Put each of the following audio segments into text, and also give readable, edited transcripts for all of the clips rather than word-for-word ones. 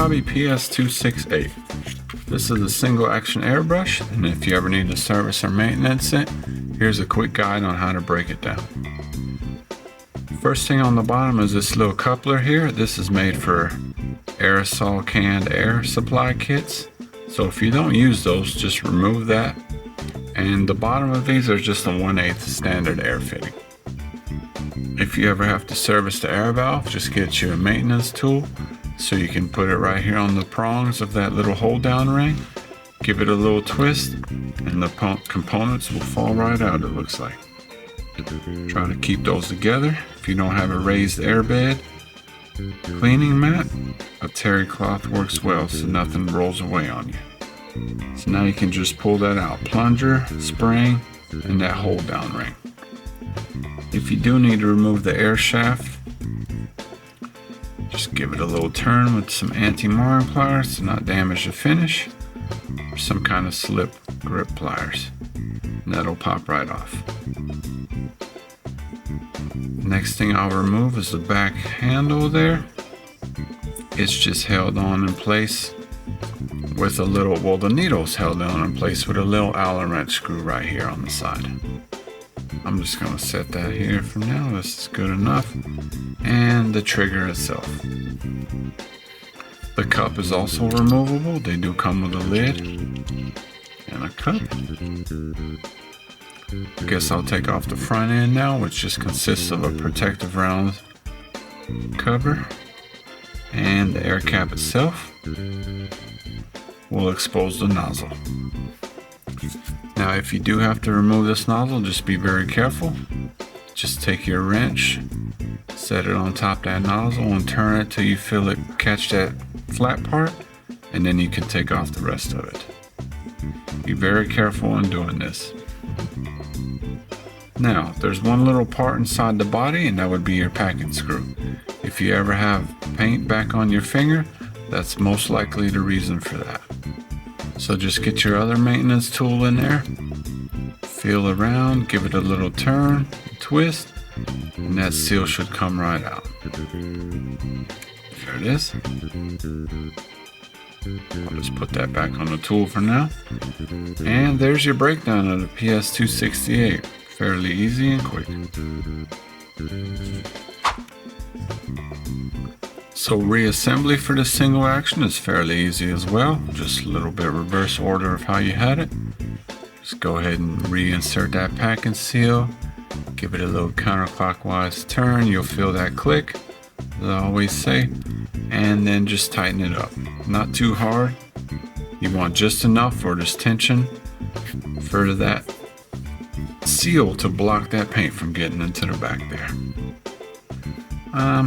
hobby PS-268. This is a single action airbrush, and if you ever need to service or maintenance it, here's a quick guide on how to break it down. First thing on the bottom is this little coupler here. This is made for aerosol canned air supply kits. So if you don't use those, just remove that. And the bottom of these are just a 1/8 standard air fitting. If you ever have to service the air valve, just get you a maintenance tool so you can put it right here on the prongs of that little hold down ring. Give it a little twist and the components will fall right out, it looks like. Try to keep those together. If you don't have a raised air bed cleaning mat, a terry cloth works well so nothing rolls away on you. So now you can just pull that out. Plunger, spring, and that hold down ring. If you do need to remove the air shaft, just give it a little turn with some anti-marring pliers to not damage the finish, or some kind of slip grip pliers, and that'll pop right off. Next thing I'll remove is the back handle there. It's just held on in place with a little, well, the needle's held on in place with a little Allen wrench screw right here on the side. I'm just going to set that here for now. This is good enough. And the trigger itself. The cup is also removable. They do come with a lid and a cup. I guess I'll take off the front end now, which just consists of a protective round cover, and the air cap itself will expose the nozzle. Now if you do have to remove this nozzle, just be very careful. Just take your wrench, set it on top of that nozzle and turn it till you feel it catch that flat part, and then you can take off the rest of it. Be very careful in doing this. Now, there's one little part inside the body, and that would be your packing screw. If you ever have paint back on your finger, that's most likely the reason for that. So just get your other maintenance tool in there, feel around, give it a little turn, twist, and that seal should come right out. There it is. I'll just put that back on the tool for now. And there's your breakdown of the PS-268. Fairly easy and quick. So reassembly for the single action is fairly easy as well. Just a little bit reverse order of how you had it. Just go ahead and reinsert that packing seal. Give it a little counterclockwise turn. You'll feel that click, as I always say. And then just tighten it up. Not too hard. You want just enough for this tension for that seal to block that paint from getting into the back there.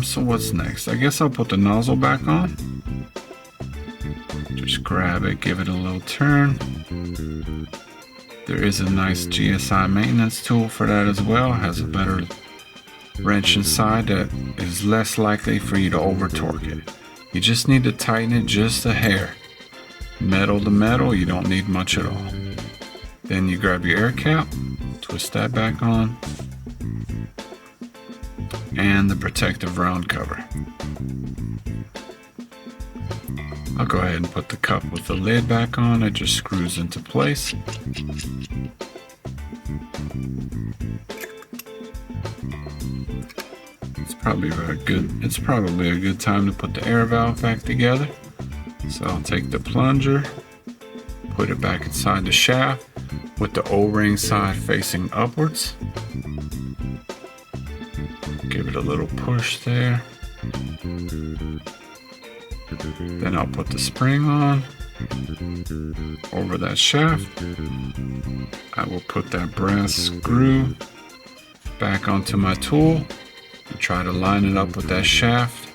So what's next? I guess I'll put the nozzle back on. Just grab it, give it a little turn. There is a nice GSI maintenance tool for that as well. It has a better wrench inside that is less likely for you to over torque it. You just need to tighten it just a hair. Metal to metal, you don't need much at all. Then you grab your air cap, twist that back on, and the protective round cover. I'll go ahead and put the cup with the lid back on. It just screws into place. It's probably a good time to put the air valve back together. So I'll take the plunger, put it back inside the shaft with the O-ring side facing upwards. Give it a little push there. Then I'll put the spring on over that shaft. I will put that brass screw back onto my tool and try to line it up with that shaft.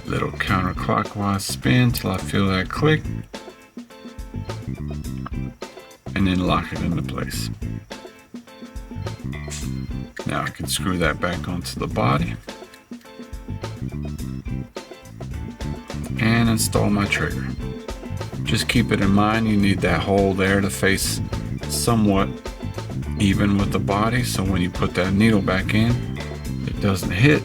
Little counterclockwise spin till I feel that click, and then lock it into place. Now I can screw that back onto the body and install my trigger. Just keep it in mind, you need that hole there to face somewhat even with the body, so when you put that needle back in, it doesn't hit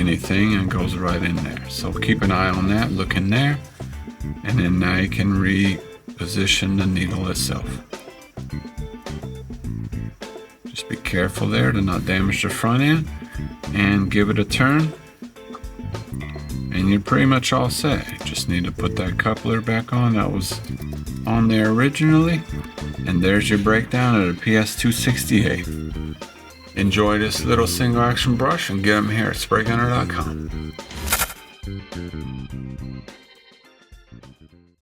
anything and goes right in there. So keep an eye on that, look in there, and then now you can reposition the needle itself. Just be careful there to not damage the front end, and give it a turn, and you're pretty much all set. You just need to put that coupler back on that was on there originally, and there's your breakdown of the PS-268. Enjoy this little single action brush and get them here at spraygunner.com.